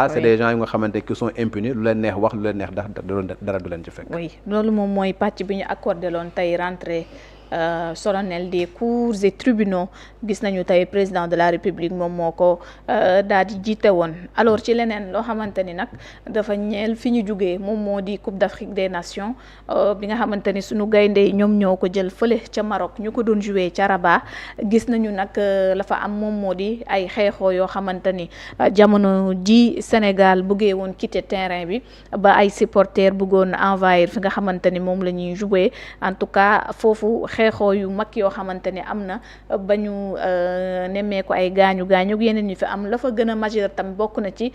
c'est des gens yu nga xamante qui sont impunis lu leen neex wax lu leen neex dara du leen ci fekk. oui loolu moom mooy pàcc bi ñu accordé loon tey rentrée solennelle des cours et tribunaux gis nañu tey président de la république moom moo ko daal di jiite woon. alors ci leneen loo xamante ni nag dafa ñeel fi ñu jugee moom moo di Coupe d'Afrique des Nations bi nga xamante ni suñu gaynde ñoom ñoo ko jël fële ca Maroc ñu ko doon joué ca Rabat gis nañu nag la fa am moom moo di ay xeexoo yoo xamante ni jamono ji Sénégal buggee woon quitter terrain bi ba ay supporters bëggoon envahir fi nga xamante ni moom la ñuy joué en tout cas foofu xeexoo yu mag yoo xamante ni am na ba ñu nemmee ko ay gaañu yeneen ñu fi am la fa gën a majeur tam bokk na ci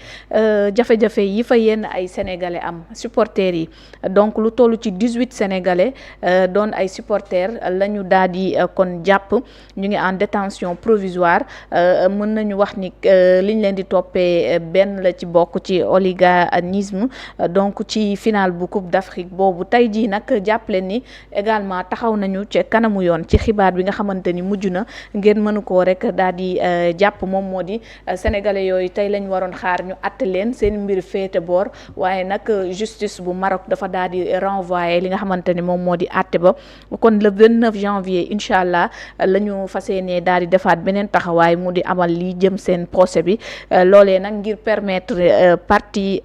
jafe-jafe yi fa yenn ay sénégalais am supporters yi donc lu toll ci 18 sénégalais doon ay supporters la ñu daal di kon jàpp ñu ngi en détention provisoire mën nañu wax ni liñ leen di toppee benn la ci bokk ci oliganisme donc ci finale bu Coupe d'Afrique boobu tey jii nag jàpp leen ni également taxaw nañu ci kanamu yoon ci xibaar bi nga xamante ni mujj na ngeen mënu koo rek daal di jàpp moom moo di sénégalais yooyu tey lañ waroon xaar ñu àtte leen seen mbir féete boor waaye nag justice bu Maroc dafa daal di renvoyer li nga xamante ni moom moo di àtte ba kon le 29 janvier incha allah la ñu fas yéenee daal di defaat beneen taxawaay mu di amal li jëm seen procès bi loolee nag ngir permettre partie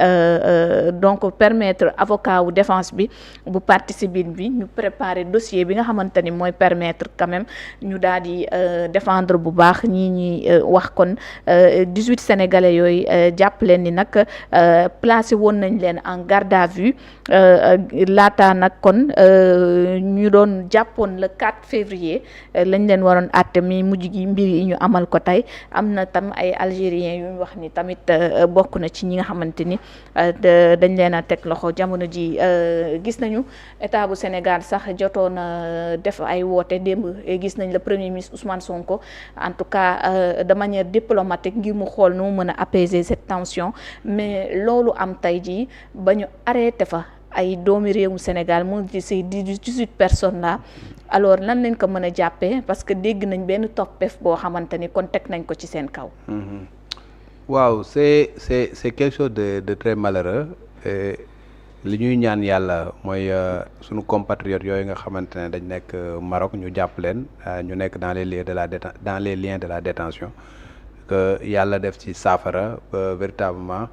donc permettre avocat wu défense bi bu partie civile bi ñu préparer dossier bi nga xamante ni mooy permettre quand même ñu daal di défendre bu baax ñii ñuy wax kon 18 sénégalais yooyu jàpp leen ni nag placé woon nañ leen en garde à vue laata nag kon ñu doon jàppoon le 4 février lañ leen waroon àtte mi mujj gi mbir yi ñu amal ko tey am na tam ay algériens yu ñu wax ni tamit bokk na ci ñi nga xamante ni dañ leen a teg loxo jamono ji gis nañu état bu Sénégal sax jotoon def ay woote démb gis nañ le premier ministre Ousmane Sonko en tout cas de manière diplomatique ngir mu xool nu mu mën a apaiser cette tension mais loolu am tey jii ba ñu arrêté fa ay doomi réewum Sénégal mu di ces 18 personnes là alors lan lañ ko mën a jàppee parce que dégg nañ benn toppef boo xamante ni kon teg nañ ko ci seen kaw. waaw c'est quelque chose de très malheureux li ñuy ñaan yàlla mooy sunu compatriotes yooyu nga xamante ne dañ nekk Maroc ñu jàpp leen ñu nekk dans les lieux de la détention que yàlla def ci saafara véritablement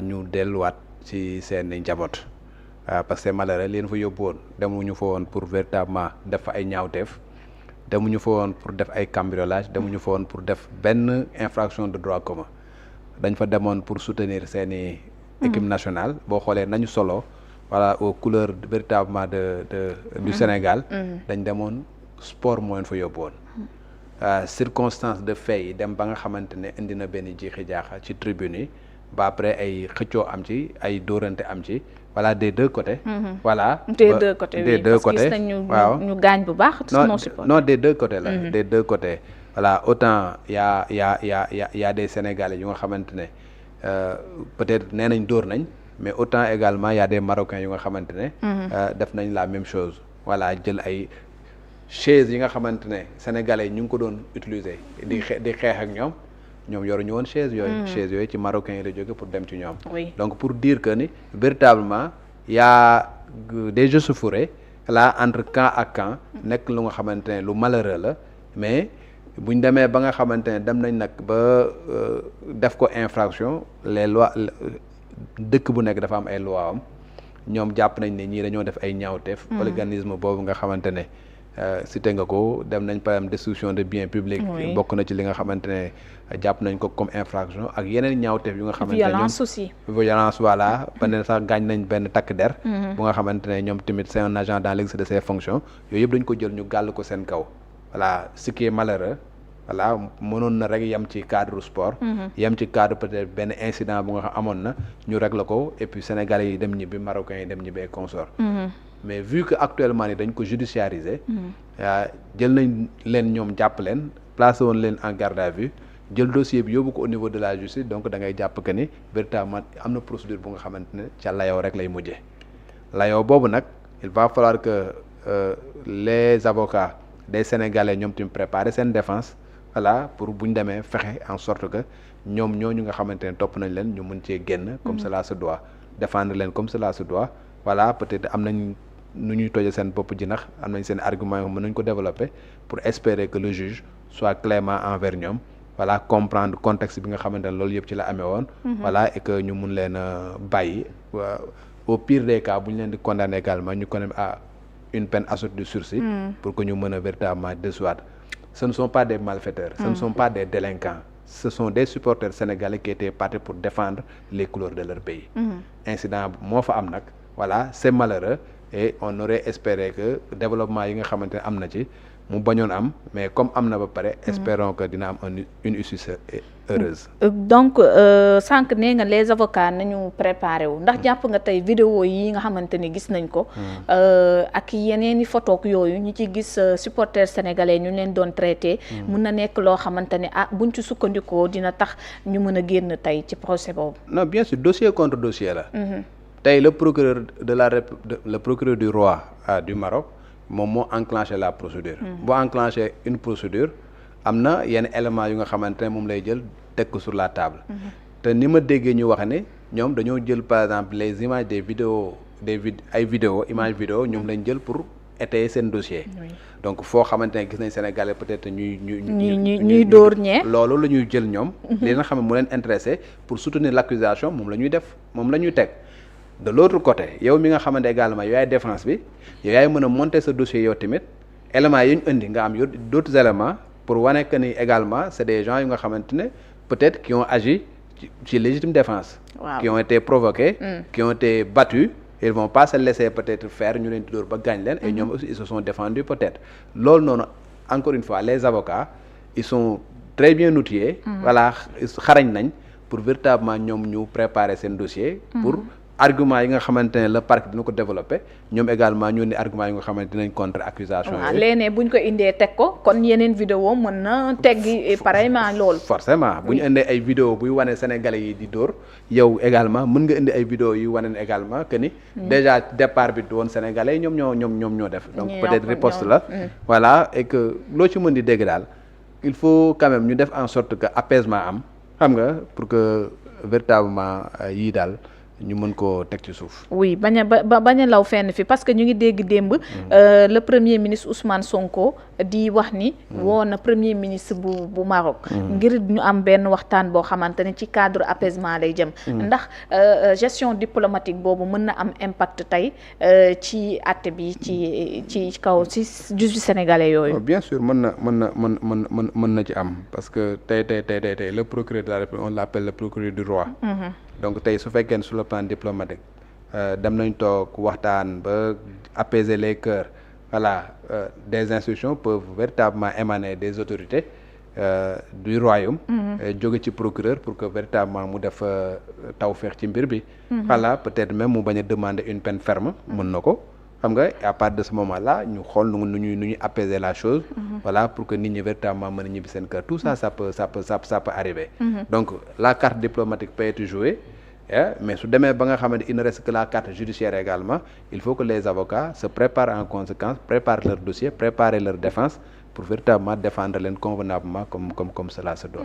ñu delluwaat ci seen njaboot parce que c'est malheureux leen fa yóbbu woon demuñu fa woon pour véritablement def fa ay ñaawteef demuñu fa woon pour def ay cambriolage demuñu fa woon pour def benn infraction de droit commun dañ fa demoon pour soutenir seeni équipe nationale boo xoolee nañu solo voilà aux couleurs véritablement du Sénégal dañ demoon sport moo leen fa yóbbu woon circonstance de fait yi dem ba nga xamante ne indi na benn jiixi jaaxa ci tribune yi ba après ay xëccoo am ci ay dóorante am ci voilà des deux côtés. Voilà des deux côtés des deux côtés waaw ñu gaañ bu baax. non des deux côtés la. des deux côtés voilà autant y a des Sénégalais yu nga xamante ne peut-être nee nañ dóor nañ mais autant également y a des Marocains yu nga xamante ne. def nañ la même chose voilà jël ay chaises yi nga xamante ne Sénégalais ñu ngi ko doon utiliser. di xeex ak ñoom. ñoom yoruñu woon chaise yooyu ci marocains yi la jóge pour dem ci ñoom. donc pour dire que ni véritablement y a des échauffourées là entre camp ak camp nekk lu nga xamante ne lu malheureux la mais buñ demee ba nga xamante ne dem nañ nag ba def ko infraction les lois dëkk bu nekk dafa am ay loi am ñoom jàpp nañ ne ñii dañoo def ay ñaawteef. organisme boobu nga xamante ne cité nga ko dem nañ par exemple destruction de biens publics. bokk na ci li nga xamante ne jàpp nañ ko comme infraction ak yeneen ñaawteef yu nga xamante ne violence aussi. violence voilà ba ne sax gaañ nañ benn takk der. bu nga xamante ne ñoom tamit c'est un agent dans l'exercice de ses fonctions yooyu yëpp dañ ko jël ñu gàll ko seen kaw voilà ce qui est malheureux voilà mënoon na rek yem ci cadre sport. yem ci cadre peut-être benn incident bu nga xam amoon na ñu régler ko et puis Sénégalais yi dem ñibbi Marocains yi dem ñibbi et consort. mais vu que actuellement ni dañ ko judiciariser. jël nañ leen ñoom jàpp leen placé woon leen en garde à vue jël dossier bi yóbbu ko au niveau de la justice donc da ngay jàpp que ni véritablement am na procédure bu nga xamante ne ca layoo rek lay mujjee layoo boobu nag il va falloir que les avocats des Sénégalais ñoom tamit préparer seen défense voilà pour bu ñu demee fexe en sorte que ñoom ñooñu nga xamante ne topp nañ leen ñu mën cee génn comme cela se doit défendre leen comme cela se doit voilà peut-être am nañ nu ñuy toje seen bopp ji nax am nañ seen argument yoo mën nañ ko développer pour espérer que le juge soit clément envers ñoom voilà comprendre contexte bi nga xamante ne loolu yëpp ci la amee woon voilà et que ñu mun leen bàyyi au pire des cas bu ñu leen di condamner également ñu condamner à une peine assortie de sursis pour que ñu mën a véritablement dissuader. Ce ne sont pas des malfaiteurs, ce ne sont pas des délinquants, ce sont des supporters sénégalais qui étaient partis pour défendre les couleurs de leur pays. Incident moo fa am nag voilà c'est malheureux et on aurait espéré que développement yi nga xamante ne am na ci mu bañoon am mais comme am na ba pare espérons que dina am une issue heureuse. Donc sànq nee nga les avocats nañu préparé wu ndax jàpp nga tey vidéo yi nga xamante ni gis nañ ko ak yeneeni photo yooyu ñi ci gis supporters sénégalais ñu leen doon traité mun na nekk loo xamante ni buñ ci sukkandikoo dina tax ñu mën a génn tey ci procès boobu. Non bien sûr dossier contre dossier la. tey le procureur le procureur du roi du Maroc moom moo enclenché la procédure. boo enclenché une procédure am na yenn éléments yu nga xamante ne moom lay jël teg ko sur la table. te ni ma déggee ñu wax ne ñoom dañoo jël par exemple les images des vidéos images vidéo ñoom lañ jël pour étayer seen dossier. donc foo xamante ne gis nañ Sénégalais peut-être ñuy dóor ñee loolu la ñuy jël ñoom. li nga xam ne mu leen intéressé pour soutenir l'accusation moom la ñuy def moom la ñuy teg. de l'autre côté yow mi nga xamante également yow yaay défense bi yow yaay mën a monter sa dossier yow tamit éléments yi ñu indi nga am d'autres éléments pour wane que ni également c'est des gens yu nga xamante ne peut-être qui ont agi ci légitime défense. qui ont été provoqués. qui ont été battus. Ils vont pas se laisser peut-être faire ñu leen di dóor ba gaañ leen. et ñoom aussi ils se sont défendus peut-être. loolu noonu encore une fois les avocats ils sont très bien outillés. voilà xarañ nañ pour véritablement ñoom ñu préparer seen dossier. pour argument yi nga xamante ne le parquet dina ko développer ñoom également ñu ne argument yi nga xamante dinañ contre accusation yooyu. léegi buñ ko indee teg ko kon yeneen vidéo mën na teggi pareillement loolu. forcément bu ñu indee ay vidéo buy wane sénégalais yi di dóor yow également mën nga indi ay vidéo yu wane également que ni déjà départ bi woon sénégalais ñoom ñoo def. donc peut-être riposte la. voilà et que loo ci mën di dégg daal il faut quand même ñu def en sorte que apaisement am xam nga pour que véritablement yii daal. ñu mën koo teg ci suuf. oui bañ a law fenn fi parce que ñu ngi dégg démb. le premier ministre Ousmane Sonko di wax ni. woo na premier ministre bu Maroc. ngir ñu am benn waxtaan boo xamante ne ci cadre apaisement lay jëm. ndax gestion diplomatique boobu mën na am impact tey ci àtte bi ci kaw ci justice sénégalais yooyu. bien sûr mën na ci am parce que tey le procureur de la République on l'appelle le procureur du roi. donc tey su fekkee ne sur le plan diplomatique dem nañ toog waxtaan ba apaiser les cœurs voilà des institutions peuvent véritablement émaner des autorités du royaume jóge ci procureur pour que véritablement mu def tawfeex ci mbir bi voilà peut-être même mu bañ a demander une peine ferme mën na ko xam nga à partir de ce moment là ñu xool nu ñuy apaiser la chose voilà pour que nit ñi véritablement mën a ñibbi seen cœur tout ça ça peut arriver donc la carte diplomatique peut être jouée mais su demee ba nga xamante il ne reste que la carte judiciaire également il faut que les avocats se préparent en conséquence préparent leur dossier préparer leur défense pour véritablement défendre leen convenablement comme cela se doit.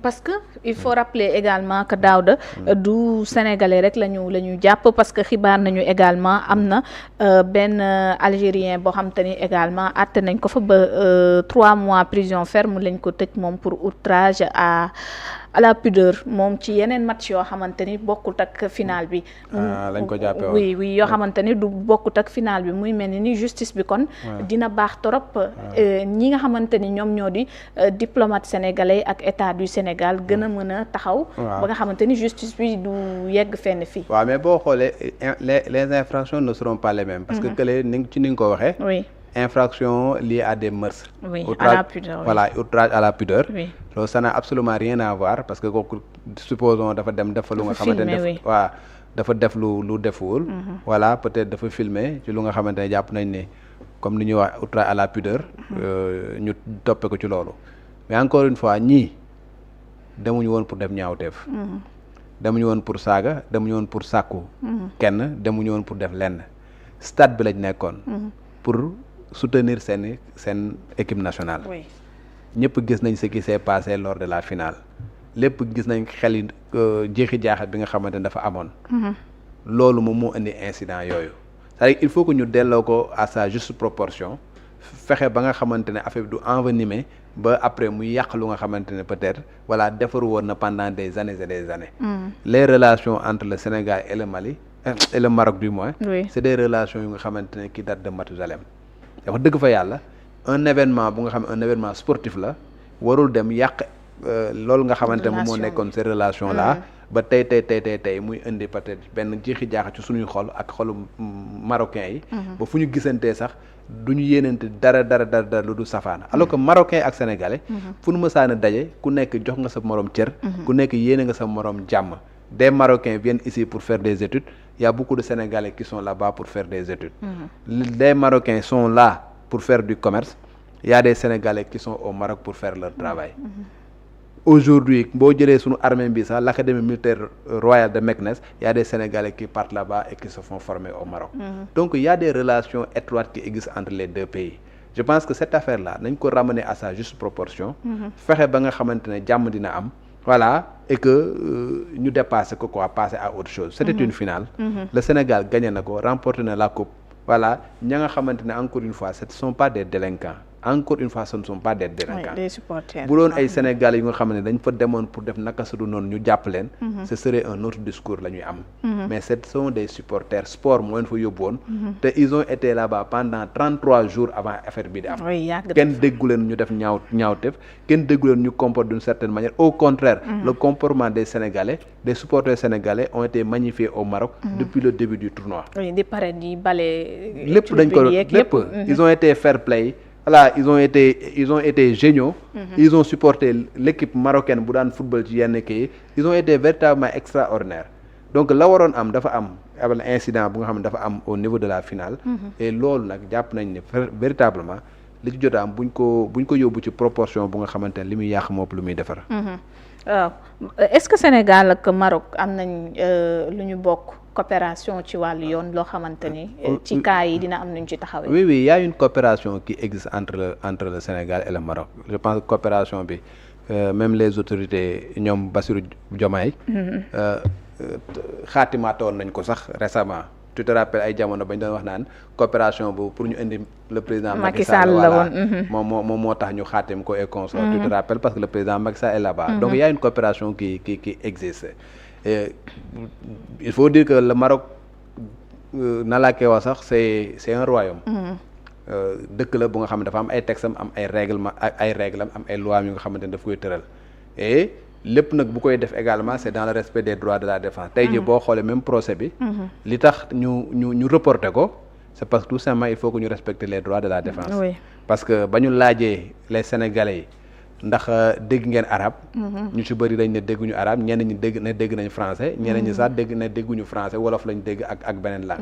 parce que il faut rappeler également que Daouda du sénégalais rek la ñu jàpp parce que xibaar nañu également am na benn algérien boo xam te ni également àtte nañ ko fa ba 3 mois prison ferme lañ ko tëj moom pour outrage à la pudeur moom ci yeneen match yoo xamante ni bokkut ak final bi. lañ ko jàppee woon oui yoo xamante ni du bokkut ak final bi muy mel ni justice bi kon. dina baax trop ñi nga xamante ni ñoom ñoo di diplomate sénégalais ak état du Sénégal gën a mën a taxaw. ba nga xamante ni justice bi du yegg fenn fii. waaw mais boo xoolee les infractions ne seront pas les mêmes. parce que kële ni nga ko waxee. oui. infraction liée à des mœurs. Oui, outrage, à la pudeur. Voilà, outrage à la pudeur. Oui. Donc ça n'a absolument rien à voir parce que kooku supposons dafa dem def lu nga xamante ne def waaw dafa def lu defuwul. Voilà peut-être dafa filmer ci lu nga xamante ne jàpp nañ ne comme ni ñuy wax outrage à la pudeur. ñu toppee ko ci loolu. Mais encore une fois ñii demuñu woon pour def ñaawteef. demuñu woon pour saaga demuñu woon pour sàkku. kenn demuñu woon pour def lenn stade bi lañ nekkoon. pour soutenir seen équipe nationale. Oui. ñëpp gis nañ ce qui s'est passé lors de la finale lépp gis nañ xel yi jeexi jaaxal bi nga xamante ne dafa amoon. loolu moom moo indi incident yooyu c'est-à-dire il faut que ñu delloo ko à sa juste proportion fexe ba nga xamante ne affaire bi du envenimer ba après muy yàq lu nga xamante ne peut-être voilà defaru woon na pendant des années et des années. Les relations entre le Sénégal et le Mali et le Maroc du moins. C'est des relations yu nga xamante ne qui datent de Mathusalem. wax dëgg fa yàlla un événement bu nga xam un événement sportif la warul dem yàq loolu nga xamante ne moom moo nekkoon ces relations là. ba tey muy indi peut-être benn jeexi jaaxa ci suñuy xol ak xolu marocains yi. ba fu ñu gisantee sax du ñu yéenante dara lu du safaan alors que marocain ak sénégalais. fu nu mësaan a daje ku nekk jox nga sa morom cër. ku nekk yéene nga sa morom jàmm. Des Marocains viennent ici pour faire des études. Il y a beaucoup de Sénégalais qui sont là-bas pour faire des études. Des Marocains sont là pour faire du commerce. Il y a des Sénégalais qui sont au Maroc pour faire leur travail. Aujourd'hui, boo jëlee sunu armée bi sax l'académie militaire royale de Meknès, il y a des Sénégalais qui partent là-bas et qui se font former au Maroc. Donc il y a des relations étroites qui existent entre les deux pays. Je pense que cette affaire-là nañ ko ramener à sa juste proportion. Fexe ba nga xamante ne jàmm dina am. Voilà, et que ñu dépassé ko quoi, passer à autre chose. C'était une finale. Le Sénégal gagné na ko, remporté na la coupe. Voilà, ña nga xamante ne encore une fois ce ne sont pas des délinquants. Encore une fois ce ne sont pas des délinquants. Des supporters. Bu doon ay Sénégalais yu nga xam ne dañ fa demoon pour def naka su dul noonu ñu jàpp leen. Ce serait un autre discours la ñuy am. Mais ce sont des supporters sport moo leen fa yóbbu woon. Te ils ont été là-bas pendant 33 jours avant affaire bi di am. Kenn déggu leen ñu def ñaawteef kenn déggu leen ñu comporte d'une certaine manière. Au contraire, le comportement des Sénégalais, des supporters sénégalais ont été magnifiés au Maroc depuis le début du tournoi. Oui, di pare di bale. Lépp dañ ko lépp ils ont été fair play. Voilà, ils ont été géniaux. Ils ont supporté l'équipe marocaine bu daan football ci yenn kii ils ont été véritablement extraordinaires. Donc la waroon am dafa am abal incident bu nga xam ne dafa am au niveau de la finale. Et loolu nag jàpp nañ ne véritablement li ci jot a am buñ ko yóbbu ci proportion bu nga xamante ne li muy yàq moom lu muy defar. waaw est-ce que Sénégal ak Maroc am nañ lu ñu bokk coopération ci wàllu yoon loo xamante ni ci cas yi dina am nuñ ci taxawee. Oui, il y a une coopération qui existe entre le Sénégal et le Maroc. Je pense que coopération bi même les autorités ñoom Bassirou Diomaye xaatimaatoon nañ ko sax récemment. Tu te rappelles ay jamono bañ doon wax naan coopération boobu pour ñu indi le président Macky Sall la woon moom moo tax ñu xaatim ko et consort. Tu te rappelles parce que le président Macky Sall est là-bas. Donc il y a une coopération qui existe. Et il faut dire que le Maroc na laa koy wax sax c'est un royaume. Dëkk la bu nga xam ne dafa am ay textes am ay règlement am ay lois yu nga xamante ne daf koy tëral et lépp nag bu koy def également c'est dans le respect des droits de la défense. Tey jii boo xoolee même procès bi. li tax ñu reporter ko c'est parce que tout simplement il faut que ñu respecter les droits de la défense. Parce que ba ñu laajee les Sénégalais yi ndax dégg ngeen arabe. ñu ci bëri dañ ne dégguñu arabe ñenn ñi dégg nañ français ñeneen ñi sax dégguñu français wolof lañ dégg ak beneen langue.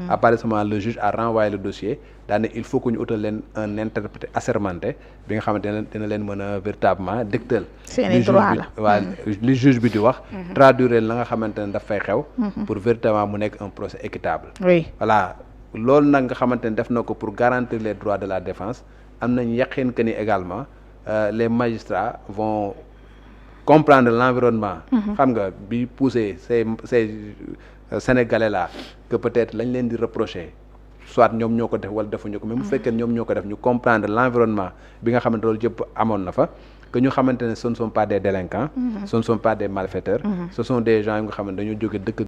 À partir de ce moment le juge a renvoyé le dossier daane il faut que ñu utal leen un interprète assermenté bi nga xamante ne dina leen mën a véritablement dégtal. seeni droit la waaw li juge bi di wax. traduire la nga xamante ne daf fay xew. pour véritablement mu nekk un procès équitable. Voilà loolu nag nga xamante ne def na ko pour garantir les droits de la défense am nañ yaqin que ni également. Les magistrats vont comprendre l'environnement. Xam nga bi pousser ces Sénégalais là que peut-être lañ leen di reprocher soit ñoom ñoo ko def wala defuñu ko même bu fekkee ñoom ñoo ko def ñu comprendre l'environnement bi nga xamante loolu yëpp amoon na fa que ñu xamante ne ce ne sont pas des délinquants. Ce ne sont pas des malfaiteurs. Ce sont des gens yu nga xamante dañoo jóge dëkk